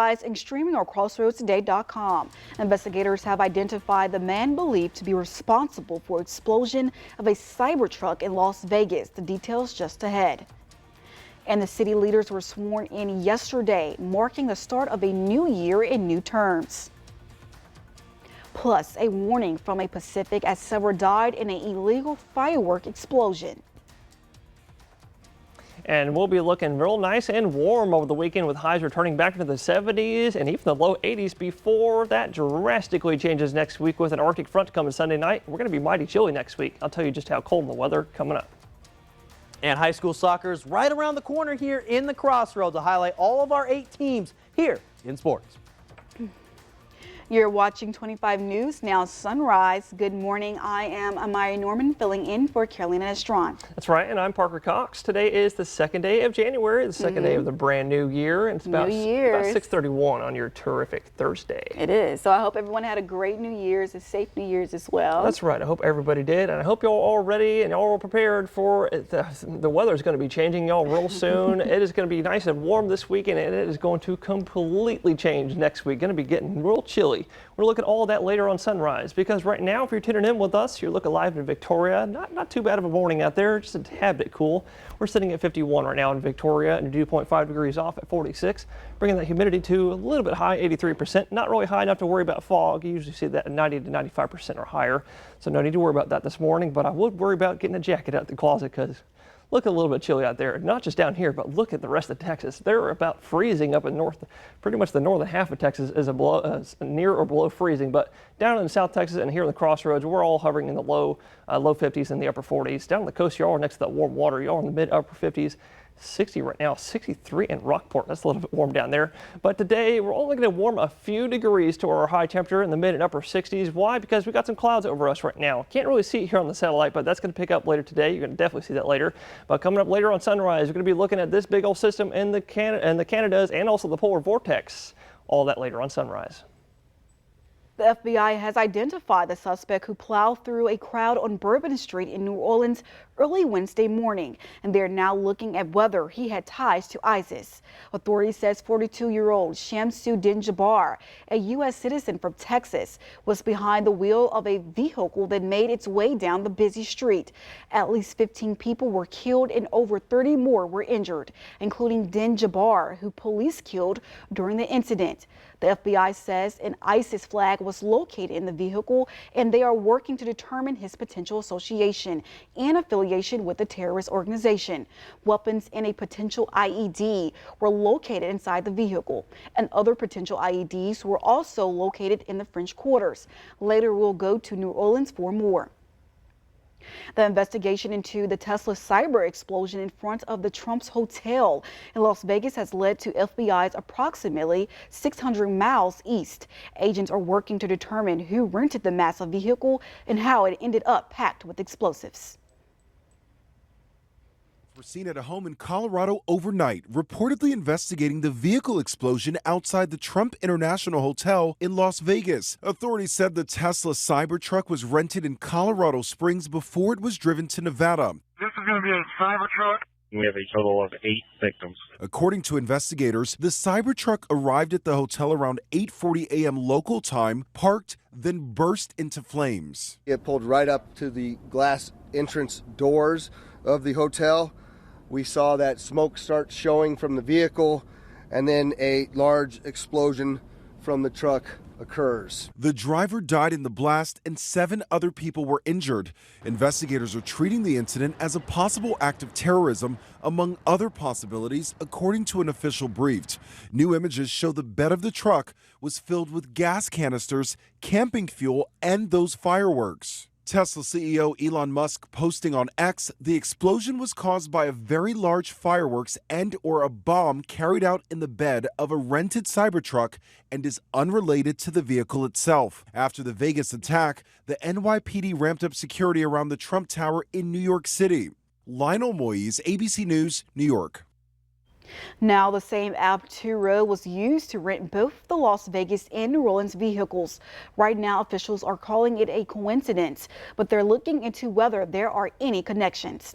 And streaming on crossroadstoday.com. Investigators have identified the man believed to be responsible for explosion of a Cybertruck in Las Vegas. The details just ahead. And the city leaders were sworn in yesterday, marking the start of a new year in new terms. Plus, a warning from a Pacific as several died in an illegal firework explosion. And we'll be looking real nice and warm over the weekend with highs returning back into the 70s and even the low 80s before that drastically changes next week with an Arctic front coming Sunday night. We're going to be mighty chilly next week. I'll tell you just how cold the weather coming up. And high school soccer is right around the corner here in the Crossroads to highlight all of our 8 teams here in sports. You're watching 25 News, now sunrise. Good morning. I am Amaya Norman filling in for Carolina Estron. That's right, and I'm Parker Cox. Today is the second day of January, the second day of the brand new year, and it's about 6:31 on your terrific Thursday. It is. So I hope everyone had a great New Year's, a safe New Year's as well. That's right. I hope everybody did, and I hope y'all all ready and y'all prepared for it. The weather is going to be changing y'all real soon. It is going to be nice and warm this weekend, and it is going to completely change next week. Going to be getting real chilly. We'll look at all of that later on Sunrise, because right now, if you're tuning in with us, you're looking live in Victoria. Not too bad of a morning out there, just a tad bit cool. We're sitting at 51 right now in Victoria and dew point 5 degrees off at 46, bringing that humidity to a little bit high, 83%. Not really high enough to worry about fog. You usually see that at 90 to 95% or higher, so no need to worry about that this morning, but I would worry about getting a jacket out the closet because look a little bit chilly out there, not just down here, but look at the rest of Texas. They're about freezing up in north, pretty much the northern half of Texas is near or below freezing, but down in South Texas and here in the Crossroads, we're all hovering in the low 50s and the upper 40s. Down the coast, y'all are next to that warm water. Y'all are in the mid upper 50s. 60 right now, 63 in Rockport. That's a little bit warm down there. But today, we're only going to warm a few degrees to our high temperature in the mid and upper 60s. Why? Because we got some clouds over us right now. Can't really see it here on the satellite, but that's going to pick up later today. You're going to definitely see that later. But coming up later on Sunrise, we're going to be looking at this big old system in the Canadas and also the polar vortex. All that later on Sunrise. The FBI has identified the suspect who plowed through a crowd on Bourbon Street in New Orleans early Wednesday morning, and they're now looking at whether he had ties to ISIS. Authorities says 42-year-old Shamsu Din Jabbar, a U.S. citizen from Texas, was behind the wheel of a vehicle that made its way down the busy street. At least 15 people were killed and over 30 more were injured, including Din Jabbar, who police killed during the incident. The FBI says an ISIS flag was located in the vehicle, and they are working to determine his potential association and affiliation with the terrorist organization. Weapons and a potential IED were located inside the vehicle, and other potential IEDs were also located in the French Quarters. Later, we'll go to New Orleans for more. The investigation into the Tesla cyber explosion in front of the Trump's hotel in Las Vegas has led to FBI's approximately 600 miles east. Agents are working to determine who rented the massive vehicle and how it ended up packed with explosives. Were seen at a home in Colorado overnight, reportedly investigating the vehicle explosion outside the Trump International Hotel in Las Vegas. Authorities said the Tesla Cybertruck was rented in Colorado Springs before it was driven to Nevada. This is going to be a Cybertruck. We have a total of 8 victims. According to investigators, the Cybertruck arrived at the hotel around 8:40 a.m. local time, parked, then burst into flames. It pulled right up to the glass entrance doors of the hotel. We saw that smoke start showing from the vehicle, and then a large explosion from the truck occurs. The driver died in the blast and 7 other people were injured. Investigators are treating the incident as a possible act of terrorism, among other possibilities, according to an official brief. New images show the bed of the truck was filled with gas canisters, camping fuel, and those fireworks. Tesla CEO Elon Musk posting on X, the explosion was caused by a very large fireworks and/or a bomb carried out in the bed of a rented Cybertruck and is unrelated to the vehicle itself. After the Vegas attack, the NYPD ramped up security around the Trump Tower in New York City. Lionel Moise, ABC News, New York. Now, the same app Turo was used to rent both the Las Vegas and New Orleans vehicles. Right now, officials are calling it a coincidence, but they're looking into whether there are any connections.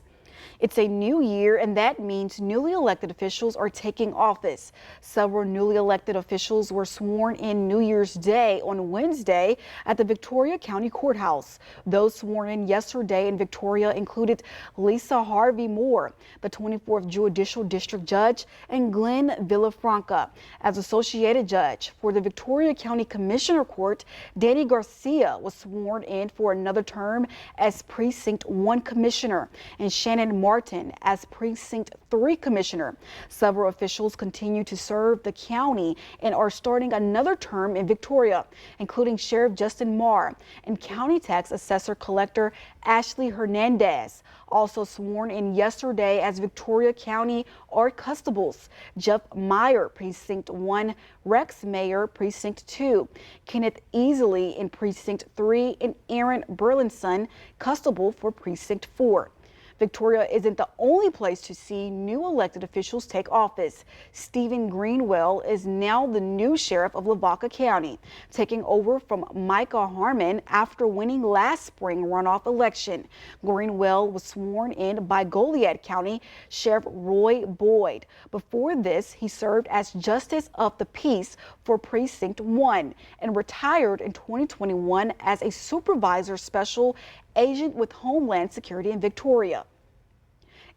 It's a new year, and that means newly elected officials are taking office. Several newly elected officials were sworn in New Year's Day on Wednesday at the Victoria County Courthouse. Those sworn in yesterday in Victoria included Lisa Harvey Moore, the 24th Judicial District Judge, and Glenn Villafranca. As Associated Judge for the Victoria County Commissioner Court, Danny Garcia was sworn in for another term as Precinct 1 Commissioner, and Shannon Martin as Precinct 3 Commissioner. Several officials continue to serve the county and are starting another term in Victoria, including Sheriff Justin Marr and County Tax Assessor Collector Ashley Hernandez. Also sworn in yesterday as Victoria County Art Constables, Jeff Meyer, Precinct 1, Rex Mayer, Precinct 2, Kenneth Easley in Precinct 3, and Aaron Burlinson, Constable for Precinct 4. Victoria isn't the only place to see new elected officials take office. Stephen Greenwell is now the new sheriff of Lavaca County, taking over from Micah Harmon after winning last spring runoff election. Greenwell was sworn in by Goliad County Sheriff Roy Boyd. Before this, he served as Justice of the Peace for Precinct 1 and retired in 2021 as a supervisor special agent with Homeland Security in Victoria.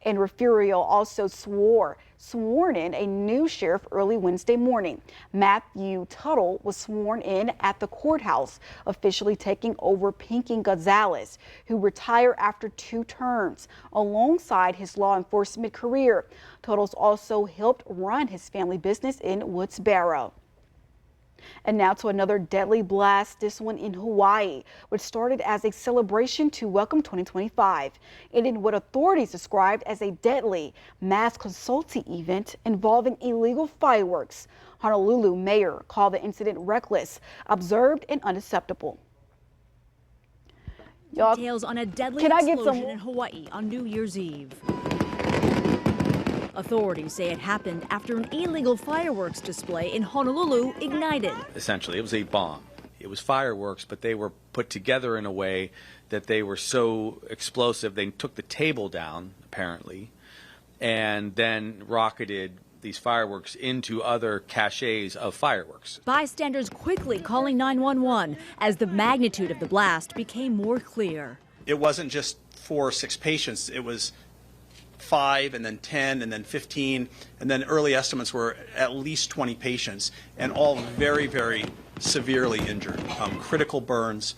And Refugio also sworn in a new sheriff early Wednesday morning. Matthew Tuttle was sworn in at the courthouse, officially taking over Pinky Gonzalez, who retired after 2 terms. Alongside his law enforcement career, Tuttle's also helped run his family business in Woodsboro. And now to another deadly blast, this one in Hawaii, which started as a celebration to welcome 2025. It ended what authorities described as a deadly mass consulting event involving illegal fireworks. Honolulu mayor called the incident reckless, observed, and unacceptable. Details on a deadly explosion in Hawaii on New Year's Eve. Authorities say it happened after an illegal fireworks display in Honolulu ignited. Essentially, it was a bomb. It was fireworks, but they were put together in a way that they were so explosive, they took the table down, apparently, and then rocketed these fireworks into other caches of fireworks. Bystanders quickly calling 911 as the magnitude of the blast became more clear. It wasn't just 4 or 6 patients, it was 5 and then 10 and then 15, and then early estimates were at least 20 patients, and all very, very severely injured, critical burns,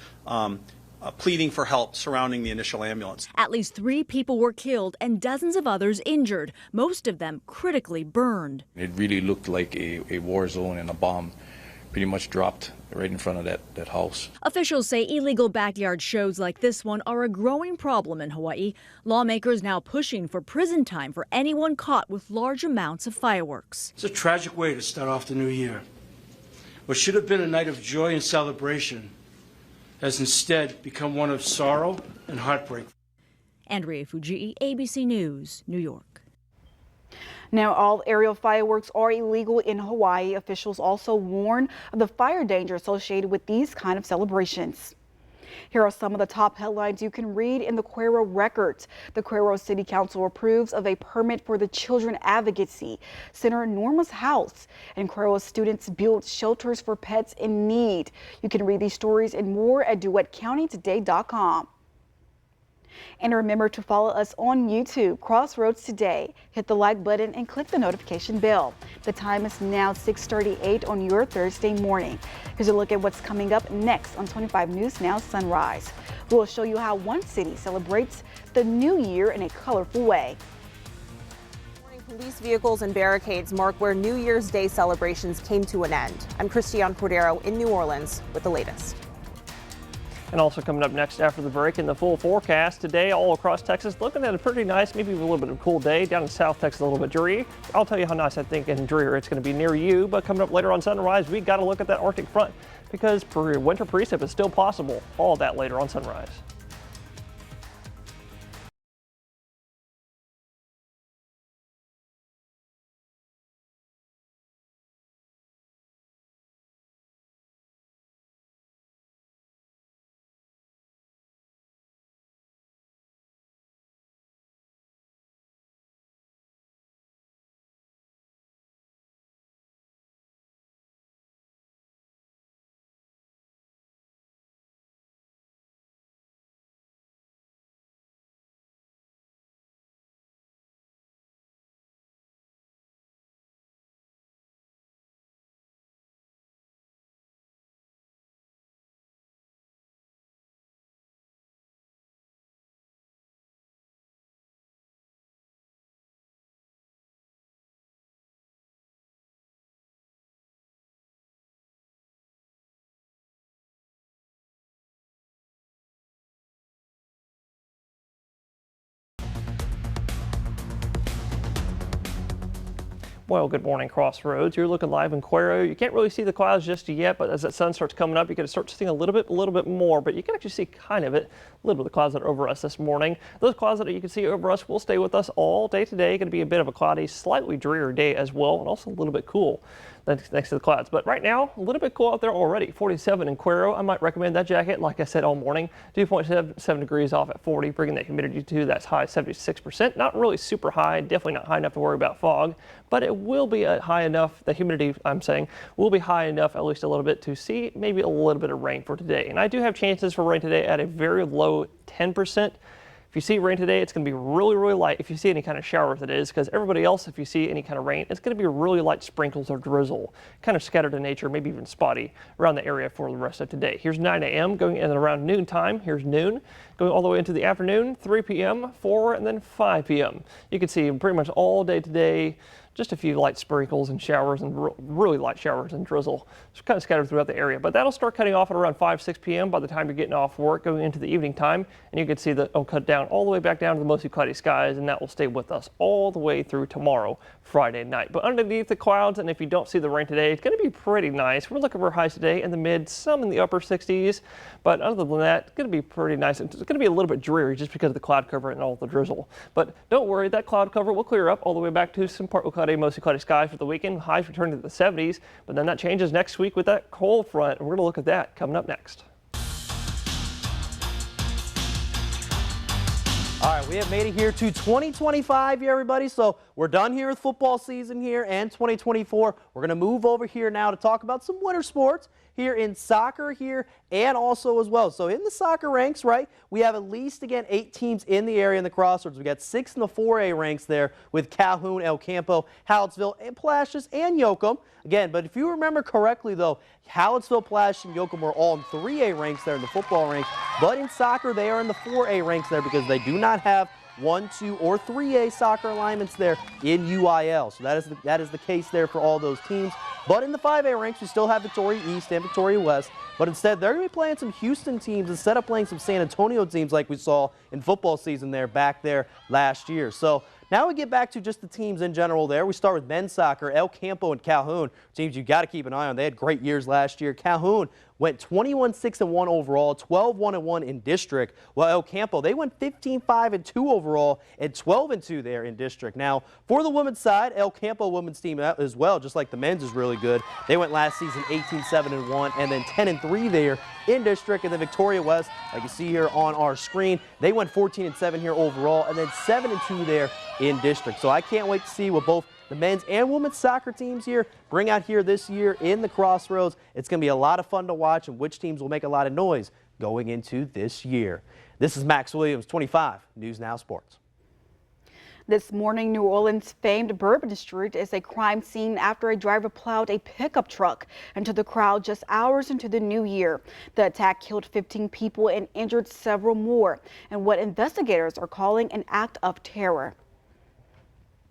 pleading for help surrounding the initial ambulance. At least 3 people were killed and dozens of others injured, most of them critically burned. It really looked like a war zone, and a bomb pretty much dropped right in front of that house. Officials say illegal backyard shows like this one are a growing problem in Hawaii. Lawmakers now pushing for prison time for anyone caught with large amounts of fireworks. It's a tragic way to start off the new year. What should have been a night of joy and celebration has instead become one of sorrow and heartbreak. Andrea Fujii, ABC News, New York. Now, all aerial fireworks are illegal in Hawaii. Officials also warn of the fire danger associated with these kind of celebrations. Here are some of the top headlines you can read in the Cuero Records. The Cuero City Council approves of a permit for the Children Advocacy Center Norma's House, and Cuero students build shelters for pets in need. You can read these stories and more at DuetteCountyToday.com. And remember to follow us on YouTube, Crossroads Today. Hit the like button and click the notification bell. The time is now 6:38 on your Thursday morning. Here's a look at what's coming up next on 25 News Now Sunrise. We'll show you how one city celebrates the new year in a colorful way. Police vehicles and barricades mark where New Year's Day celebrations came to an end. I'm Christiane Cordero in New Orleans with the latest. And also coming up next after the break in the full forecast today all across Texas, looking at a pretty nice, maybe a little bit of a cool day. Down in South Texas, a little bit dreary. I'll tell you how nice I think and dreary it's going to be near you. But coming up later on Sunrise, we got to look at that Arctic front because winter precip is still possible. All of that later on Sunrise. Well, good morning, Crossroads. You're looking live in Cuero. You can't really see the clouds just yet, but as that sun starts coming up, you can start seeing a little bit more, but you can actually see kind of it, a little bit of the clouds that are over us this morning. Those clouds that you can see over us will stay with us all day today. Going to be a bit of a cloudy, slightly dreary day as well, and also a little bit cool next to the clouds. But right now, a little bit cool out there already. 47 in Cuero. I might recommend that jacket, like I said all morning. 2.7 degrees off at 40, bringing that humidity to that's high 76%. Not really super high, definitely not high enough to worry about fog, but it will be high enough, the humidity I'm saying, will be high enough at least a little bit to see maybe a little bit of rain for today. And I do have chances for rain today at a very low 10%. If you see rain today, it's going to be really, really light. If you see any kind of showers, it is, because everybody else, if you see any kind of rain, it's going to be really light sprinkles or drizzle, kind of scattered in nature, maybe even spotty around the area for the rest of today. Here's 9 a.m. going in around noon time. Here's noon going all the way into the afternoon, 3 p.m., 4, and then 5 p.m. You can see pretty much all day today, just a few light sprinkles and showers and really light showers and drizzle. It's kind of scattered throughout the area, but that'll start cutting off at around 5, 6 p.m. by the time you're getting off work going into the evening time. And you can see that it'll cut down all the way back down to the mostly cloudy skies, and that will stay with us all the way through tomorrow, Friday night. But underneath the clouds, and if you don't see the rain today, it's going to be pretty nice. We're looking for highs today in the mid, some in the upper 60s, but other than that, it's going to be pretty nice. It's going to be a little bit dreary just because of the cloud cover and all the drizzle. But don't worry, that cloud cover will clear up all the way back to some partly cloudy, mostly cloudy skies for the weekend. Highs return to the 70s, but then that changes next week with that cold front, and we're going to look at that coming up next. All right, we have made it here to 2025 here, everybody. So we're done here with football season here and 2024. We're going to move over here now to talk about some winter sports here in soccer here and also as well. So in the soccer ranks, right, we have at least, again, 8 teams in the area in the Crossroads. We got 6 in the 4A ranks there with Calhoun, El Campo, Hallettsville, and Plashes, and Yoakum. Again, but if you remember correctly, though, Hallettsville, Plashes, and Yoakum were all in 3A ranks there in the football ranks. But in soccer, they are in the 4A ranks there because they do not have 1, 2, or 3A soccer alignments there in UIL. So that is the case there for all those teams. But in the 5A ranks, we still have Victoria East and Victoria West. But instead, they're going to be playing some Houston teams instead of playing some San Antonio teams like we saw in football season there back there last year. So now we get back to just the teams in general there. We start with men's soccer, El Campo and Calhoun, teams you got to keep an eye on. They had great years last year. Calhoun went 21-6-1 overall, 12-1-1 in district, while El Campo, they went 15-5-2 overall and 12-2 there in district. Now, for the women's side, El Campo women's team as well, just like the men's is really good. They went last season 18-7-1 and then 10-3 there in district. And then Victoria West, like you see here on our screen, they went 14-7 here overall and then 7-2 there in district. So I can't wait to see what both the men's and women's soccer teams here bring out here this year in the Crossroads. It's going to be a lot of fun to watch, and which teams will make a lot of noise going into this year. This is Max Williams, 25 News Now Sports. This morning, New Orleans' famed Bourbon Street is a crime scene after a driver plowed a pickup truck into the crowd just hours into the new year. The attack killed 15 people and injured several more, and what investigators are calling an act of terror.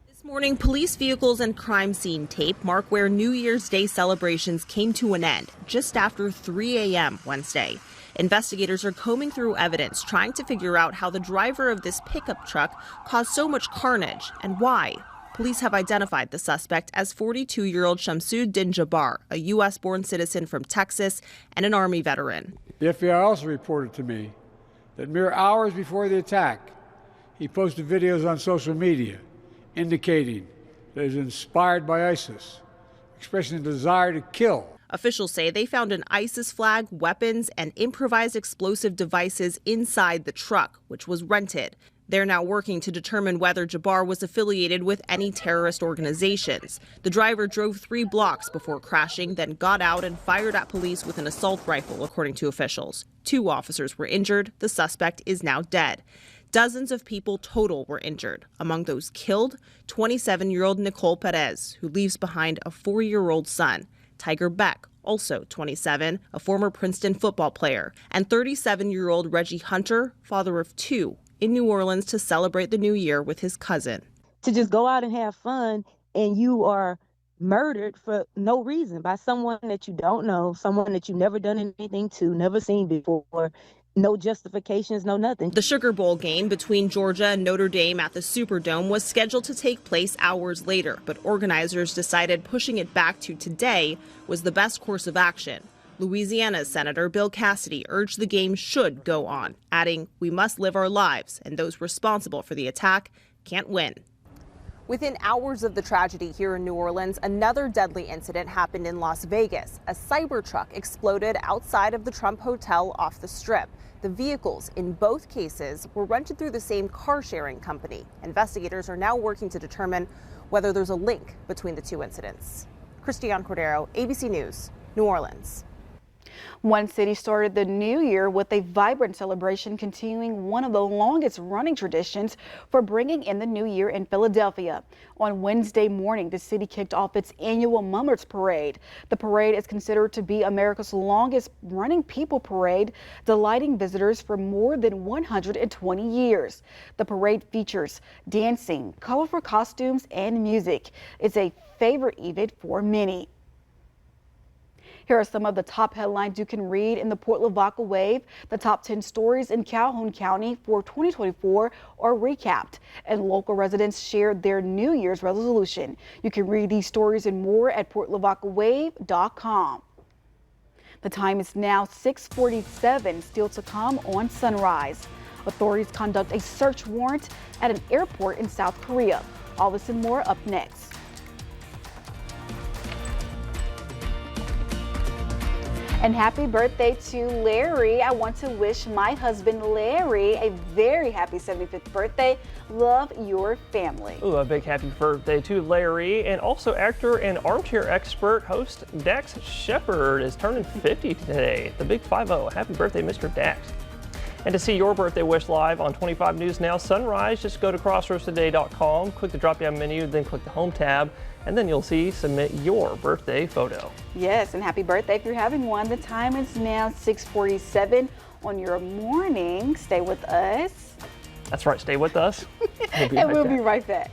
This morning, police vehicles and crime scene tape mark where New Year's Day celebrations came to an end just after 3 a.m. Wednesday. Investigators are combing through evidence, trying to figure out how the driver of this pickup truck caused so much carnage and why. Police have identified the suspect as 42-year-old Shamsuddin Jabbar, a U.S.-born citizen from Texas and an Army veteran. The FBI also reported to me that mere hours before the attack, he posted videos on social media indicating that he was inspired by ISIS, expressing a desire to kill. Officials say they found an ISIS flag, weapons, and improvised explosive devices inside the truck, which was rented. They're now working to determine whether Jabbar was affiliated with any terrorist organizations. The driver drove 3 blocks before crashing, then got out and fired at police with an assault rifle, according to officials. 2 officers were injured. The suspect is now dead. Dozens of people total were injured. Among those killed, 27-year-old Nicole Perez, who leaves behind a 4-year-old son. Tiger Beck, also 27, a former Princeton football player, and 37-year-old Reggie Hunter, father of 2, in New Orleans to celebrate the new year with his cousin. To just go out and have fun, and you are murdered for no reason by someone that you don't know, someone that you never done anything to, never seen before. No justifications, no nothing. The Sugar Bowl game between Georgia and Notre Dame at the Superdome was scheduled to take place hours later, but organizers decided pushing it back to today was the best course of action. Louisiana's Senator Bill Cassidy urged the game should go on, adding, "We must live our lives, and those responsible for the attack can't win." Within hours of the tragedy here in New Orleans, another deadly incident happened in Las Vegas. A Cybertruck exploded outside of the Trump Hotel off the Strip. The vehicles in both cases were rented through the same car-sharing company. Investigators are now working to determine whether there's a link between the two incidents. Christiane Cordero, ABC News, New Orleans. One city started the new year with a vibrant celebration, continuing one of the longest running traditions for bringing in the new year in Philadelphia. On Wednesday morning, the city kicked off its annual Mummers Parade. The parade is considered to be America's longest running people parade, delighting visitors for more than 120 years. The parade features dancing, colorful costumes, and music. It's a favorite event for many. Here are some of the top headlines you can read in the Port Lavaca Wave. The top 10 stories in Calhoun County for 2024 are recapped, and local residents shared their New Year's resolution. You can read these stories and more at portlavacawave.com. The time is now 6:47, still to come on Sunrise. Authorities conduct a search warrant at an airport in South Korea. All this and more up next. And happy birthday to Larry. I want to wish my husband Larry a very happy 75th birthday. Love, your family. Ooh, a big happy birthday to Larry. And also actor and armchair expert host Dax Shepard is turning 50 today. The big 50. Happy birthday, Mr. Dax. And to see your birthday wish live on 25 News Now Sunrise, just go to crossroadstoday.com, click the drop-down menu, then click the Home tab, and then you'll see Submit Your Birthday Photo. Yes, and happy birthday if you're having one. The time is now 6:47 on your morning. Stay with us. That's right, stay with us. We'll be right back.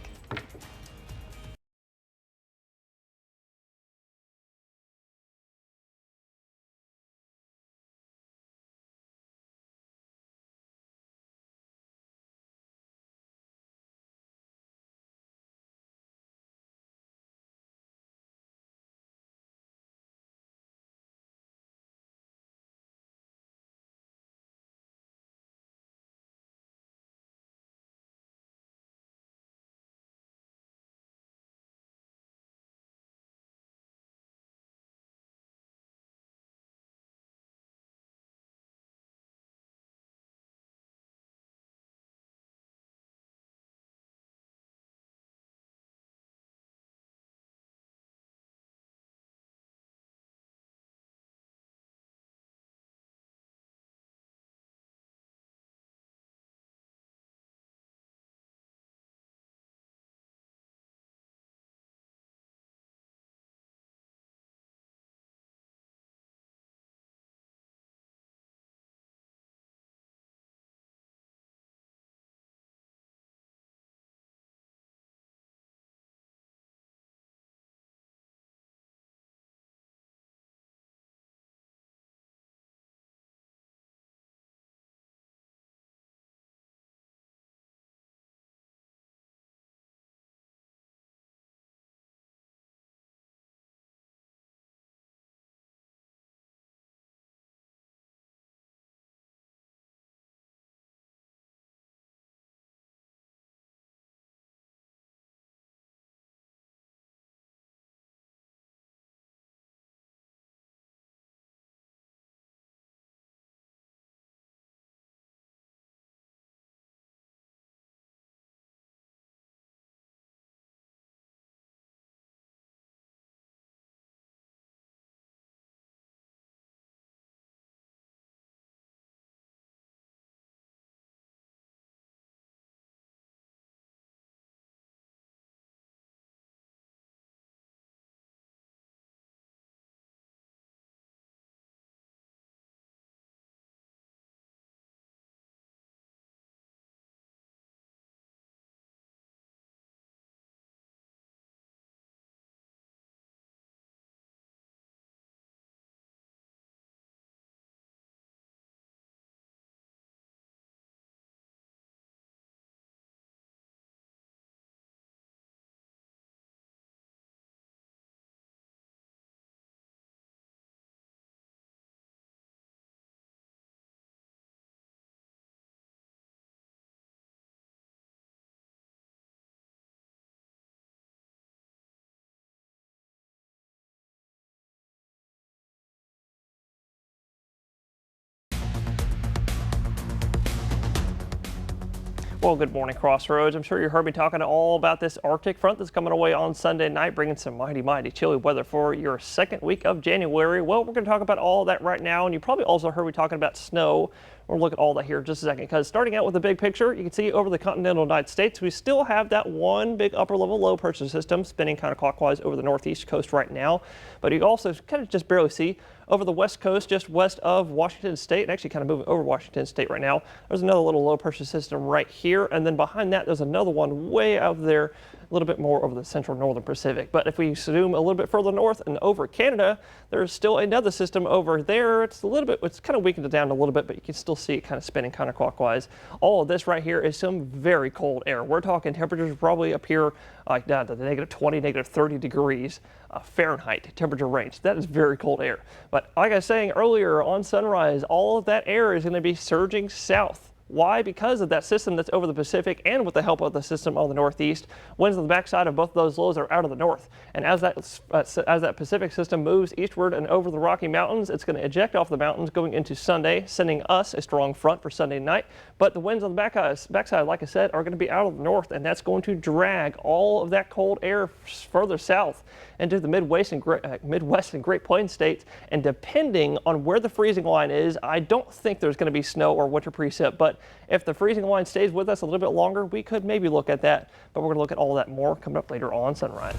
Well, good morning, Crossroads. I'm sure you heard me talking all about this Arctic front that's coming away on Sunday night, bringing some mighty chilly weather for your second week of January. Well, we're going to talk about all of that right now, and you probably also heard me talking about snow. We'll look at all that here in just a second, because starting out with the big picture, you can see over the continental United States, we still have that one big upper level low pressure system spinning kind of clockwise over the northeast coast right now. But you can also kind of just barely see over the west coast, just west of Washington State, and actually kind of moving over Washington State right now. There's another little low pressure system right here, and then behind that, there's another one way out there, a little bit more over the central northern Pacific. But if we zoom a little bit further north and over Canada, there's still another system over there. It's kind of weakened it down a little bit, but you can still see it kind of spinning counterclockwise. All of this right here is some very cold air. We're talking temperatures probably up here like down to the -20, -30 degrees Fahrenheit temperature range. That is very cold air. But like I was saying earlier on sunrise, all of that air is going to be surging south. Why? Because of that system that's over the Pacific, and with the help of the system on the northeast. Winds on the backside of both of those lows are out of the north. And as that Pacific system moves eastward and over the Rocky Mountains, it's going to eject off the mountains going into Sunday, sending us a strong front for Sunday night. But the winds on the backside, like I said, are going to be out of the north, and that's going to drag all of that cold air further south into the Midwest and Great Plains states. And depending on where the freezing line is, I don't think there's going to be snow or winter precip. But if the freezing line stays with us a little bit longer, we could maybe look at that. But we're going to look at all that more coming up later on Sunrise.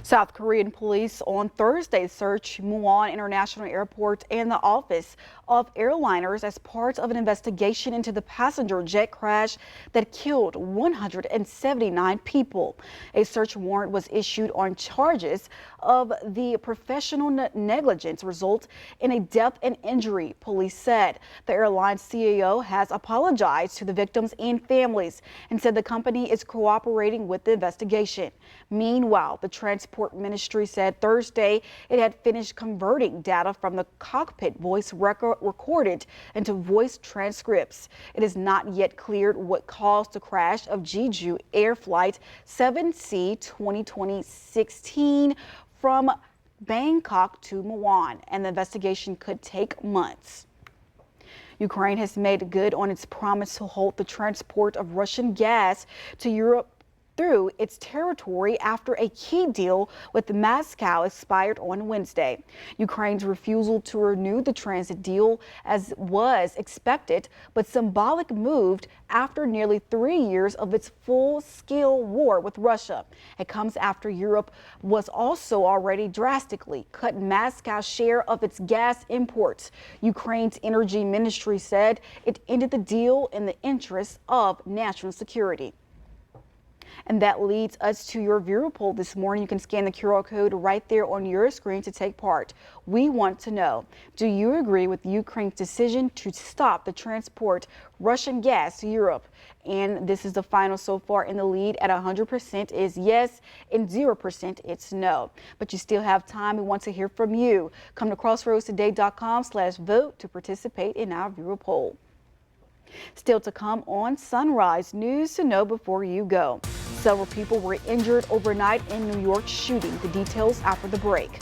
South Korean police on Thursday searched Muon International Airport and the office of airliners as part of an investigation into the passenger jet crash that killed 179 people. A search warrant was issued on charges of the professional negligence result in a death and injury, police said. The airline's CEO has apologized to the victims and families and said the company is cooperating with the investigation. Meanwhile, the Transport Ministry said Thursday it had finished converting data from the cockpit voice recorded into voice transcripts. It is not yet cleared what caused the crash of Jeju Air Flight 7C 2016 from Bangkok to Muon, and the investigation could take months. Ukraine has made good on its promise to halt the transport of Russian gas to Europe through its territory after a key deal with Moscow expired on Wednesday. Ukraine's refusal to renew the transit deal as was expected, but symbolic moved after nearly 3 years of its full-scale war with Russia. It comes after Europe was also already drastically cut Moscow's share of its gas imports. Ukraine's energy ministry said it ended the deal in the interest of national security. And that leads us to your viewer poll this morning. You can scan the QR code right there on your screen to take part. We want to know, do you agree with Ukraine's decision to stop the transport Russian gas to Europe? And this is the final so far. In the lead at 100% is yes, and 0% it's no. But you still have time. We want to hear from you. Come to crossroadstoday.com/vote to participate in our viewer poll. Still to come on Sunrise, news to know before you go. Several people were injured overnight in New York shooting. The details after the break.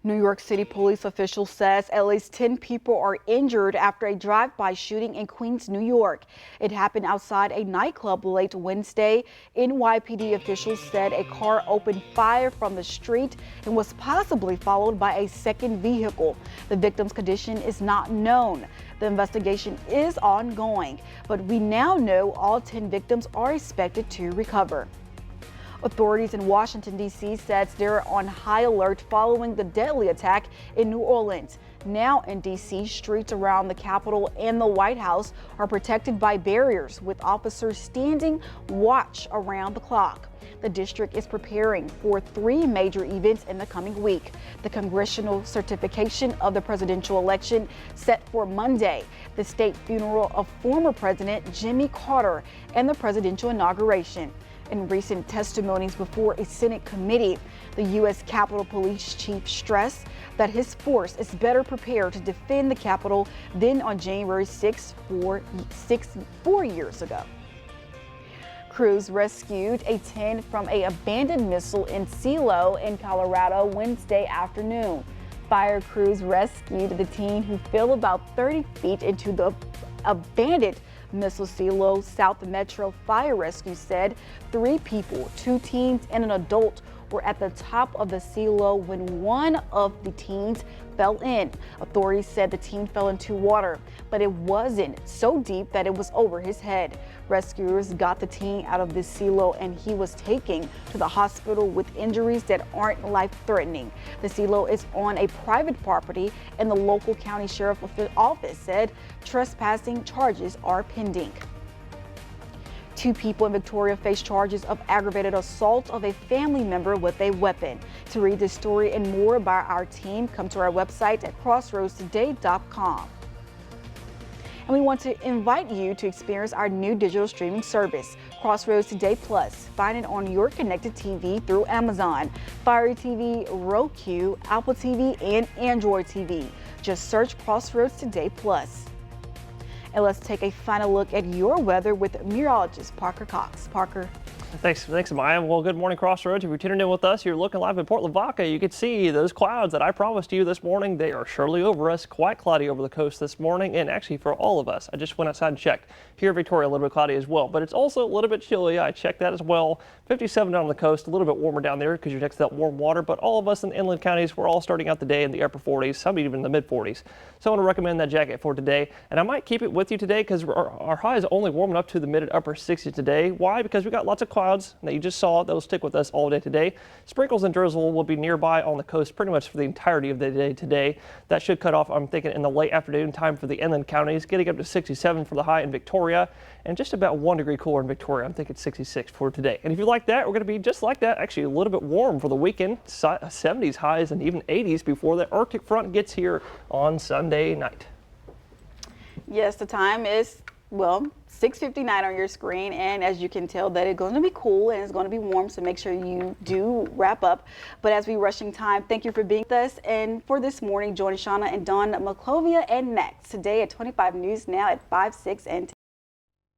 New York City police official says at least 10 people are injured after a drive-by shooting in Queens, New York. It happened outside a nightclub late Wednesday. NYPD officials said a car opened fire from the street and was possibly followed by a second vehicle. The victim's condition is not known. The investigation is ongoing, but we now know all 10 victims are expected to recover. Authorities in Washington, D.C. said they're on high alert following the deadly attack in New Orleans. Now in D.C., streets around the Capitol and the White House are protected by barriers with officers standing watch around the clock. The district is preparing for 3 major events in the coming week. The congressional certification of the presidential election set for Monday, the state funeral of former President Jimmy Carter, and the presidential inauguration. In recent testimonies before a Senate committee, the U.S. Capitol Police Chief stressed that his force is better prepared to defend the Capitol than on January 6, 4 years ago. Crews rescued a teen from an abandoned missile in Silo in Colorado Wednesday afternoon. Fire crews rescued the teen who fell about 30 feet into the abandoned missile silo. South Metro Fire Rescue said 3 people, 2 teens and an adult, were at the top of the silo when one of the teens fell in. Authorities said the teen fell into water, but it wasn't so deep that it was over his head. Rescuers got the teen out of the silo and he was taken to the hospital with injuries that aren't life-threatening. The silo is on a private property and the local county sheriff's office said trespassing charges are pending. 2 people in Victoria face charges of aggravated assault of a family member with a weapon. To read this story and more by our team, come to our website at crossroadstoday.com. And we want to invite you to experience our new digital streaming service, Crossroads Today Plus. Find it on your connected TV through Amazon, Fire TV, Roku, Apple TV, and Android TV. Just search Crossroads Today Plus. And let's take a final look at your weather with meteorologist Parker Cox. Parker. Thanks, Amaya. Well, good morning, Crossroads. If you're tuning in with us, you're looking live in Port Lavaca. You can see those clouds that I promised you this morning. They are surely over us. Quite cloudy over the coast this morning, and actually for all of us. I just went outside and checked. Here in Victoria, a little bit cloudy as well, but it's also a little bit chilly. I checked that as well. 57 down on the coast, a little bit warmer down there because you're next to that warm water, but all of us in the inland counties, we're all starting out the day in the upper 40s, some even in the mid 40s. So I want to recommend that jacket for today, and I might keep it with you today because our high is only warming up to the mid and upper 60s today. Why? Because we got lots of clouds that you just saw that will stick with us all day today. Sprinkles and drizzle will be nearby on the coast pretty much for the entirety of the day today. That should cut off, I'm thinking, in the late afternoon time for the inland counties, getting up to 67 for the high in Victoria, and just about 1 degree cooler in Victoria. I'm thinking 66 for today. And if you like that, we're going to be just like that, actually a little bit warm for the weekend, 70s highs and even 80s before the Arctic front gets here on Sunday night. Yes, the time is, well, 6:59 on your screen, and as you can tell that it's going to be cool and it's going to be warm, so make sure you do wrap up. But as we rushing time, thank you for being with us. And for this morning, join Shauna and Dawn McClovia and Max today at 25 News Now at 5, 6, and 10.